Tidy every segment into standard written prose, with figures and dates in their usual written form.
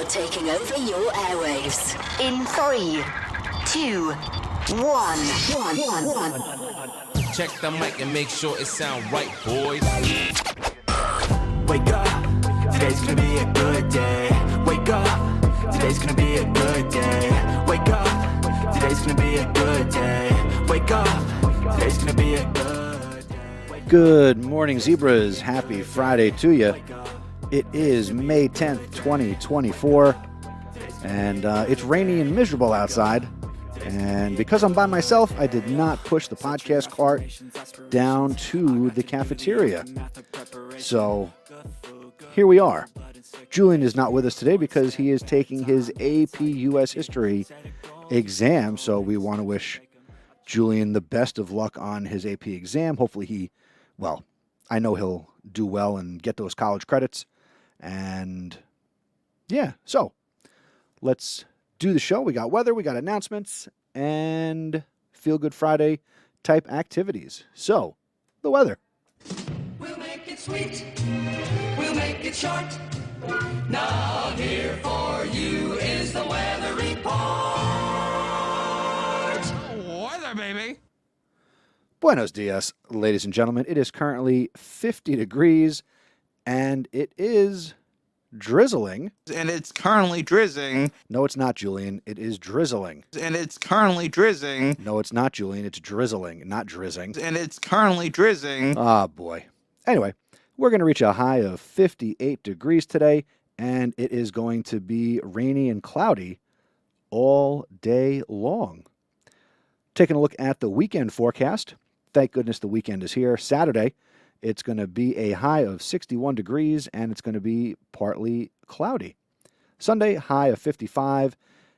are taking over your airwaves. In 3, 2, 1. Check the mic and make sure it sound right, boys. Wake up, today's gonna be a good day. Wake up, today's gonna be a good day. Wake up, today's gonna be a good day. Wake up, today's gonna be a good day. Good morning, Zebras. Happy Friday to you. It is May 10th, 2024, and it's rainy and miserable outside. And because I'm by myself, I did not push the podcast cart down to the cafeteria. So here we are. Julian is not with us today because he is taking his AP US History exam. So we want to wish Julian the best of luck on his AP exam. Hopefully I know he'll do well and get those college credits. And yeah, so let's do the show. We got weather, we got announcements, and Feel Good Friday type activities. So, the weather. We'll make it sweet. We'll make it short. Now here for you is the weather report. Weather, baby. Buenos dias, ladies and gentlemen. It is currently 50 degrees, and it is drizzling. And it's currently drizzling. No, it's not, Julian. It is drizzling. And it's currently drizzling. No, it's not, Julian. It's drizzling, not drizzing. And it's currently drizzling. Ah, boy. Anyway, we're going to reach a high of 58 degrees today, and it is going to be rainy and cloudy all day long. Taking a look at the weekend forecast. Thank goodness the weekend is here. Saturday, it's going to be a high of 61 degrees, and it's going to be partly cloudy. Sunday, high of 55,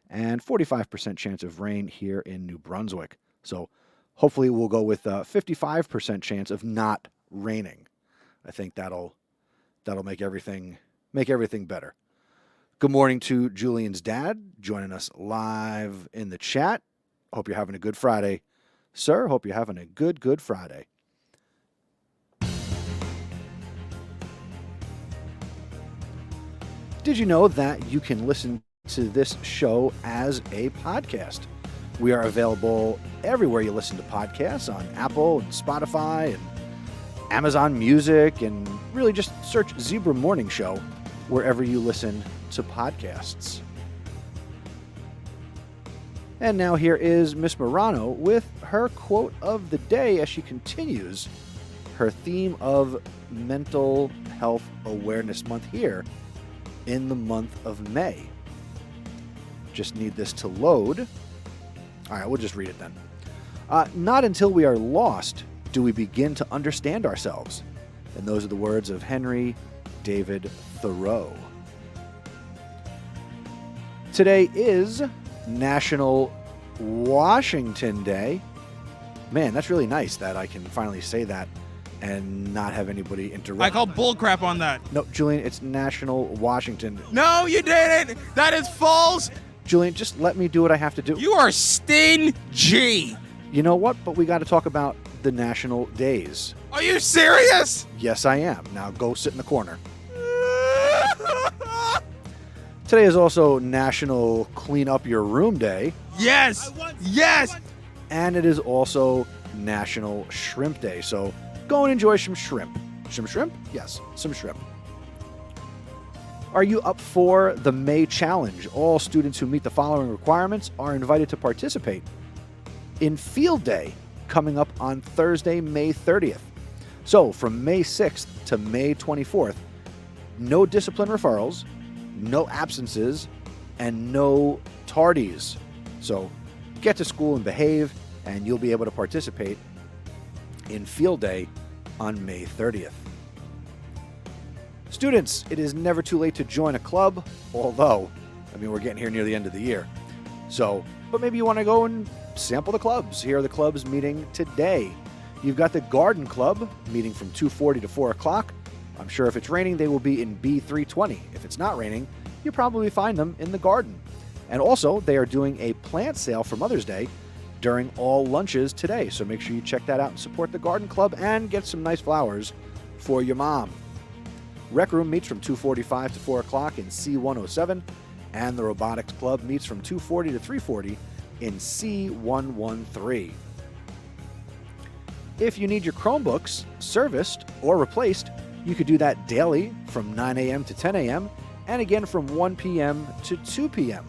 and 45% chance of rain here in New Brunswick. So hopefully we'll go with a 55% chance of not raining. I think that'll make everything better. Good morning to Julian's dad, joining us live in the chat. Hope you're having a good Friday. Sir, hope you're having a good Friday. Did you know that you can listen to this show as a podcast? We are available everywhere you listen to podcasts, on Apple and Spotify and Amazon Music, and really just search Zebra Morning Show wherever you listen to podcasts. And now here is Miss Morano with her quote of the day as she continues her theme of Mental Health Awareness Month here in the month of May. Just need this to load. All right, we'll just read it then. Not until we are lost do we begin to understand ourselves. And those are the words of Henry David Thoreau. Today is National Washington Day. Man, that's really nice that I can finally say that and not have anybody interrupt. I call bullcrap on that. No, Julian, it's National Washington. No, you didn't. That is false. Julian, just let me do what I have to do. You are stingy. You know what? But we got to talk about the national days. Are you serious? Yes, I am. Now go sit in the corner. Today is also National Clean Up Your Room Day. Yes. Yes. And it is also National Shrimp Day. So go and enjoy some shrimp. Some shrimp? Yes, some shrimp. Are you up for the May Challenge? All students who meet the following requirements are invited to participate in Field Day coming up on Thursday, May 30th. So from May 6th to May 24th, no discipline referrals, no absences, and no tardies. So get to school and behave, and you'll be able to participate in Field Day on May 30th. Students, it is never too late to join a club, although, we're getting here near the end of the year. So, but maybe you want to go and sample the clubs. Here are the clubs meeting today. You've got the Garden Club meeting from 2:40 to 4 o'clock. I'm sure if it's raining, they will be in B320. If it's not raining, you'll probably find them in the garden. And also, they are doing a plant sale for Mother's Day during all lunches today. So make sure you check that out and support the Garden Club and get some nice flowers for your mom. Rec Room meets from 2:45 to 4 o'clock in C107. and the Robotics Club meets from 2:40 to 3:40 in C113. If you need your Chromebooks serviced or replaced, you could do that daily from 9 a.m. to 10 a.m. and again from 1 p.m. to 2 p.m.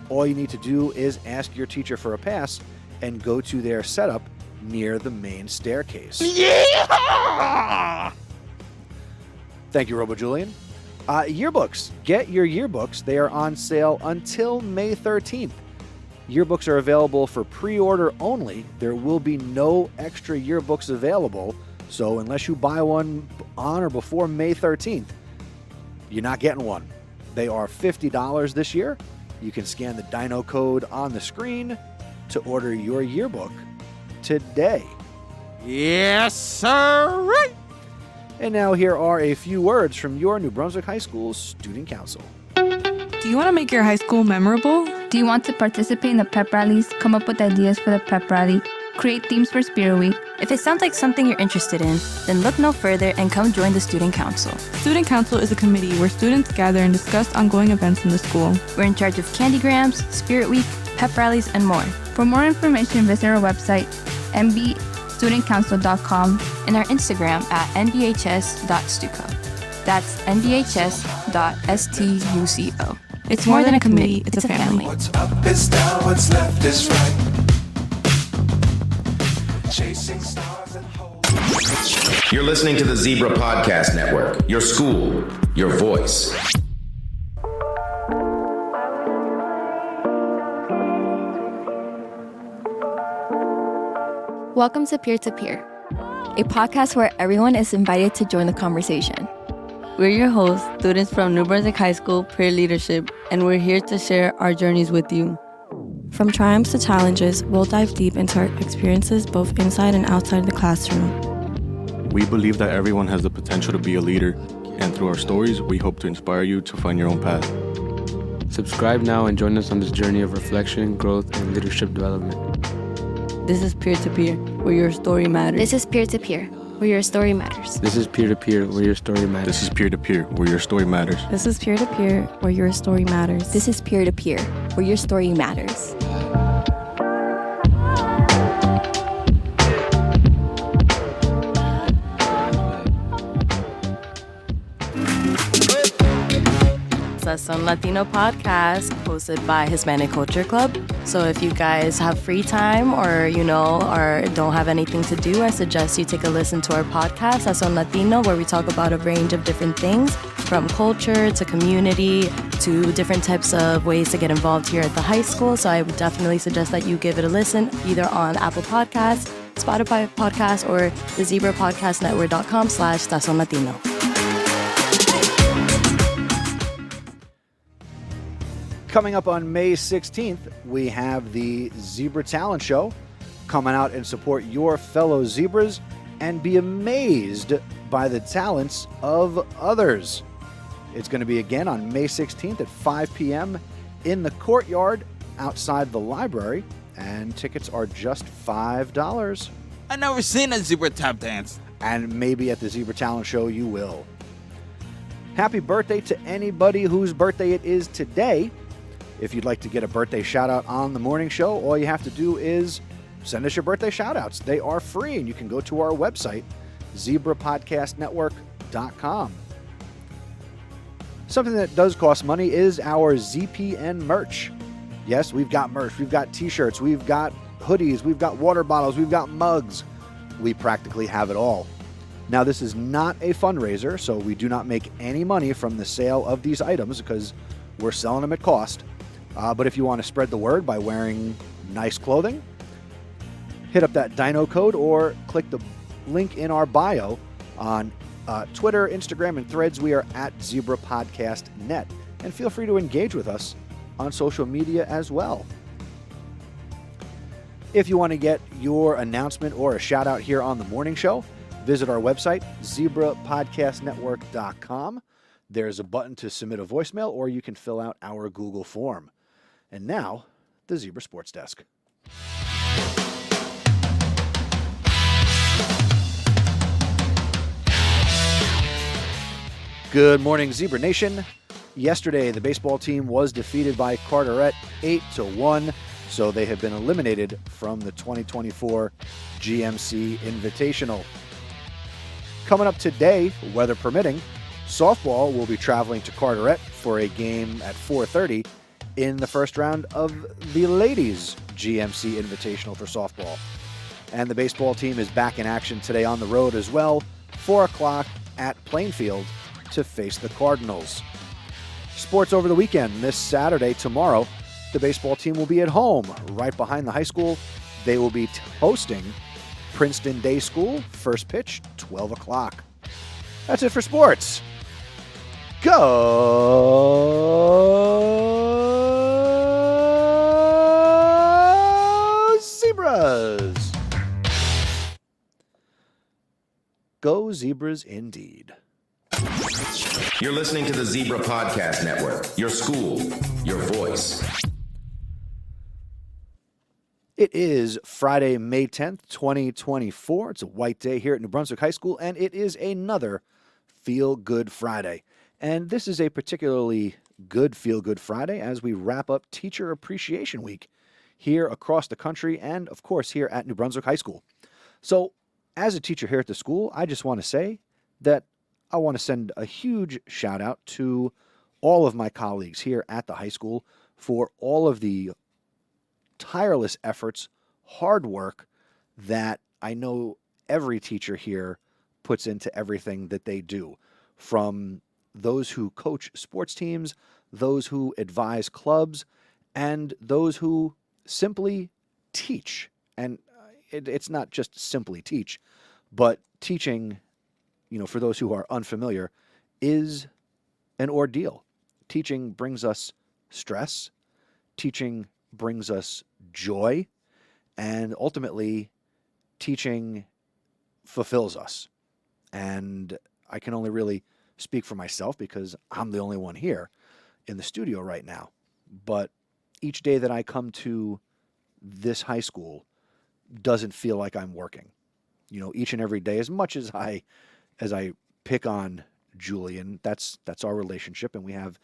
All you need to do is ask your teacher for a pass and go to their setup near the main staircase. Yeah! Thank you, Robo Julian. Yearbooks. Get your yearbooks. They are on sale until May 13th. Yearbooks are available for pre-order only. There will be no extra yearbooks available. So unless you buy one on or before May 13th, you're not getting one. They are $50 this year. You can scan the Dino code on the screen to order your yearbook today. Yes, sir. And now here are a few words from your New Brunswick High School Student Council. Do you want to make your high school memorable? Do you want to participate in the pep rallies, come up with ideas for the pep rally, create themes for Spirit Week? If it sounds like something you're interested in, then look no further and come join the Student Council. Student Council is a committee where students gather and discuss ongoing events in the school. We're in charge of Candygrams, Spirit Week, pep rallies, and more. For more information, visit our website, nbstudentcouncil.com, and our Instagram at nbhs.stuco. That's nbhs.stuco. It's more than a committee, it's a family. What's up is down, what's left is right. Chasing stars and hope. You're listening to the Zebra Podcast Network. Your school, your voice. Welcome to Peer to Peer, a podcast where everyone is invited to join the conversation. We're your hosts, students from New Brunswick High School Peer Leadership, and we're here to share our journeys with you. From triumphs to challenges, we'll dive deep into our experiences both inside and outside the classroom. We believe that everyone has the potential to be a leader, and through our stories, we hope to inspire you to find your own path. Subscribe now and join us on this journey of reflection, growth, and leadership development. This is Peer to Peer, where your story matters. This is Peer to Peer, where your story matters. This is Peer to Peer, where your story matters. This is Peer to Peer, where your story matters. This is Peer to Peer, where your story matters. This is Peer to Peer, where your story matters. Sazon Latino podcast hosted by Hispanic Culture Club. So if you guys have free time or don't have anything to do, I suggest you take a listen to our podcast, Sazon Latino, where we talk about a range of different things from culture to community to different types of ways to get involved here at the high school. So I would definitely suggest that you give it a listen either on Apple Podcasts, Spotify Podcasts, or the zebrapodcastnetwork.com/Sazon Latino. Coming up on May 16th, we have the Zebra Talent Show. Come on out and support your fellow zebras and be amazed by the talents of others. It's going to be again on May 16th at 5 p.m. in the courtyard outside the library, and tickets are just $5. I've never seen a zebra tap dance. And maybe at the Zebra Talent Show you will. Happy birthday to anybody whose birthday it is today. If you'd like to get a birthday shout out on the morning show, all you have to do is send us your birthday shout outs. They are free, and you can go to our website, zebrapodcastnetwork.com. Something that does cost money is our ZPN merch. Yes, we've got merch. We've got t-shirts. We've got hoodies. We've got water bottles. We've got mugs. We practically have it all. Now, this is not a fundraiser, so we do not make any money from the sale of these items because we're selling them at cost. But if you want to spread the word by wearing nice clothing, hit up that Dino code or click the link in our bio on Twitter, Instagram, and Threads. We are at Zebra Podcast Net. And feel free to engage with us on social media as well. If you want to get your announcement or a shout out here on the morning show, visit our website, zebrapodcastnetwork.com. There's a button to submit a voicemail, or you can fill out our Google form. And now, the Zebra Sports Desk. Good morning, Zebra Nation. Yesterday, the baseball team was defeated by Carteret 8-1, so they have been eliminated from the 2024 GMC Invitational. Coming up today, weather permitting, softball will be traveling to Carteret for a game at 4:30 in the first round of the ladies GMC Invitational for softball. And the baseball team is back in action today on the road as well, 4 o'clock at Plainfield to face the Cardinals. Sports over the weekend. This Saturday, tomorrow, the baseball team will be at home right behind the high school. They will be hosting Princeton Day School. First pitch, 12 o'clock. That's it for sports. Go Zebras! Go Zebras indeed. You're listening to the Zebra Podcast Network. Your school, your voice. It is Friday, May 10th, 2024. It's a white day here at New Brunswick High School, and it is another Feel Good Friday. And this is a particularly good Feel Good Friday as we wrap up Teacher Appreciation Week here across the country and, of course, here at New Brunswick High School. So, as a teacher here at the school, I just want to say that I want to send a huge shout out to all of my colleagues here at the high school for all of the tireless efforts, hard work that I know every teacher here puts into everything that they do. From those who coach sports teams, those who advise clubs, and those who simply teach. And it's not just simply teach, but teaching, for those who are unfamiliar, is an ordeal. Teaching brings us stress. Teaching brings us joy. And ultimately, teaching fulfills us. And I can only really speak for myself because I'm the only one here in the studio right now. But each day that I come to this high school doesn't feel like I'm working. Each and every day, as much as I pick on Julian, that's our relationship, and we have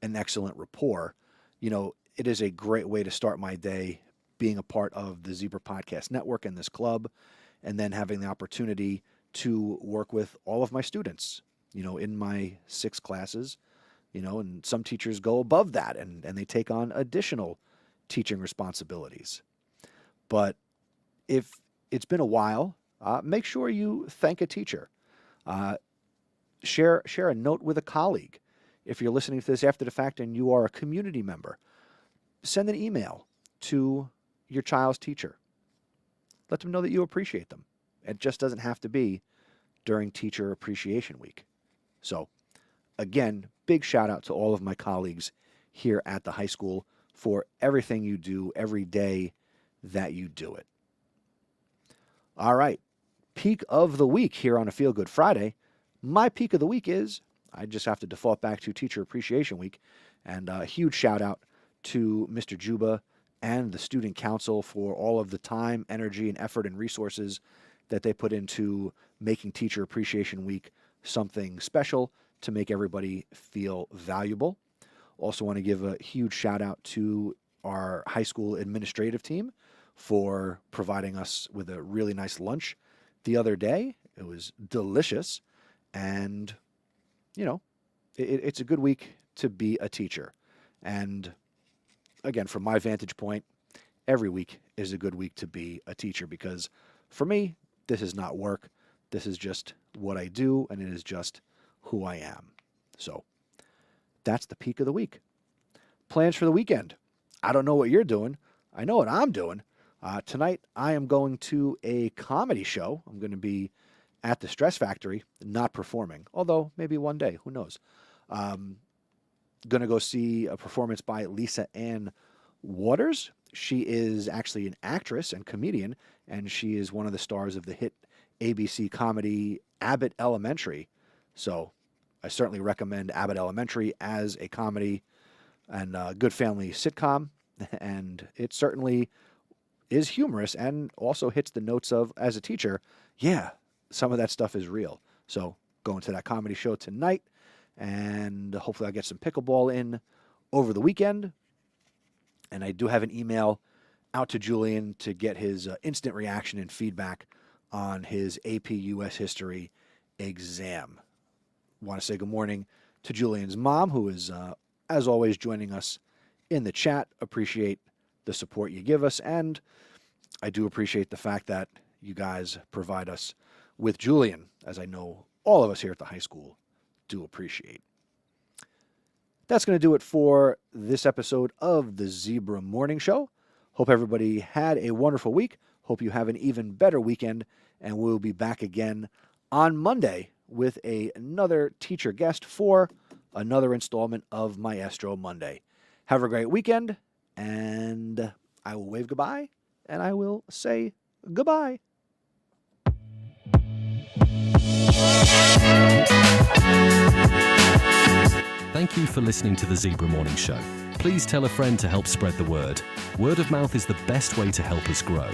an excellent rapport. It is a great way to start my day being a part of the Zebra Podcast Network and this club, and then having the opportunity to work with all of my students, in my 6 classes, and some teachers go above that and they take on additional teaching responsibilities. But if it's been a while, make sure you thank a teacher. Share a note with a colleague. If you're listening to this after the fact and you are a community member, send an email to your child's teacher. Let them know that you appreciate them. It just doesn't have to be during Teacher Appreciation Week. So, again, big shout out to all of my colleagues here at the high school for everything you do every day that you do it. All right. Peak of the week here on a Feel Good Friday. My peak of the week is, I just have to default back to Teacher Appreciation Week, and a huge shout out to Mr. Juba and the Student Council for all of the time, energy, and effort and resources that they put into making Teacher Appreciation Week something special to make everybody feel valuable. Also want to give a huge shout out to our high school administrative team for providing us with a really nice lunch the other day. It was delicious. And, it's a good week to be a teacher. And again, from my vantage point, every week is a good week to be a teacher because for me, this is not work. This is just what I do, and it is just who I am. So that's the peak of the week. Plans for the weekend. I don't know what you're doing. I know what I'm doing. Tonight, I am going to a comedy show. I'm going to be at the Stress Factory, not performing, although maybe one day, who knows. Going to go see a performance by Lisa Ann Waters. She is actually an actress and comedian, and she is one of the stars of the hit ABC comedy Abbott Elementary. So I certainly recommend Abbott Elementary as a comedy and a good family sitcom. And it certainly is humorous and also hits the notes of, as a teacher, yeah, some of that stuff is real. So going to that comedy show tonight. and hopefully I'll get some pickleball in over the weekend. And I do have an email out to Julian to get his instant reaction and feedback on his AP US History exam. Want to say good morning to Julian's mom, who is, as always, joining us in the chat. Appreciate the support you give us, and I do appreciate the fact that you guys provide us with Julian, as I know all of us here at the high school do appreciate. That's going to do it for this episode of the Zebra Morning Show. Hope everybody had a wonderful week. Hope you have an even better weekend, and we'll be back again on Monday with another teacher guest for another installment of Maestro Monday. Have a great weekend, and I will wave goodbye, and I will say goodbye. Thank you for listening to the Zebra Morning Show. Please tell a friend to help spread the word. Word of mouth is the best way to help us grow.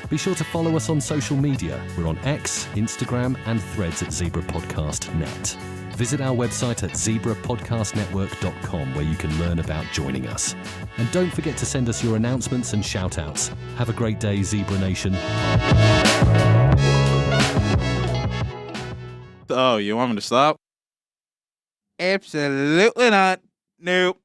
Be sure to follow us on social media. We're on X, Instagram, and Threads at Zebra Podcast Net. Visit our website at zebrapodcastnetwork.com, where you can learn about joining us. And don't forget to send us your announcements and shout-outs. Have a great day, Zebra Nation. Oh, you want me to stop? Absolutely not. Nope.